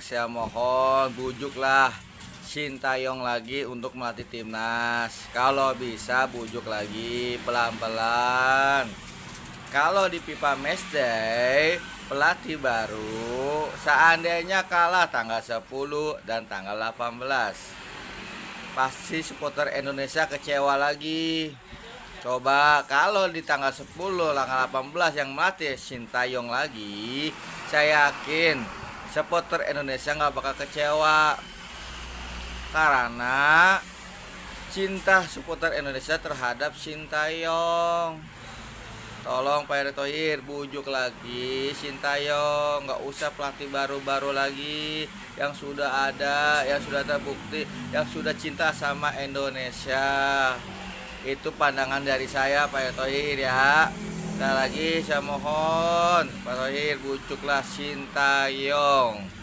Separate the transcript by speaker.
Speaker 1: Saya mohon bujuklah Sintayong lagi untuk melatih timnas. Kalau bisa bujuk lagi pelan-pelan. Kalau di FIFA Matchday pelatih baru seandainya kalah tanggal 10 dan tanggal 18, pasti supporter Indonesia kecewa lagi. Coba kalau di tanggal 10 tanggal 18 yang melatih Sintayong lagi, saya yakin supporter Indonesia nggak bakal kecewa, karena cinta supporter Indonesia terhadap Sintayong. Tolong Pak Erick Thohir bujuk lagi Sintayong, nggak usah pelatih baru-baru lagi, yang sudah ada, yang sudah terbukti, yang sudah cinta sama Indonesia. Itu pandangan dari saya Pak Erick Thohir ya. Sekali lagi saya mohon Pak Thohir bujuklah Sintayong.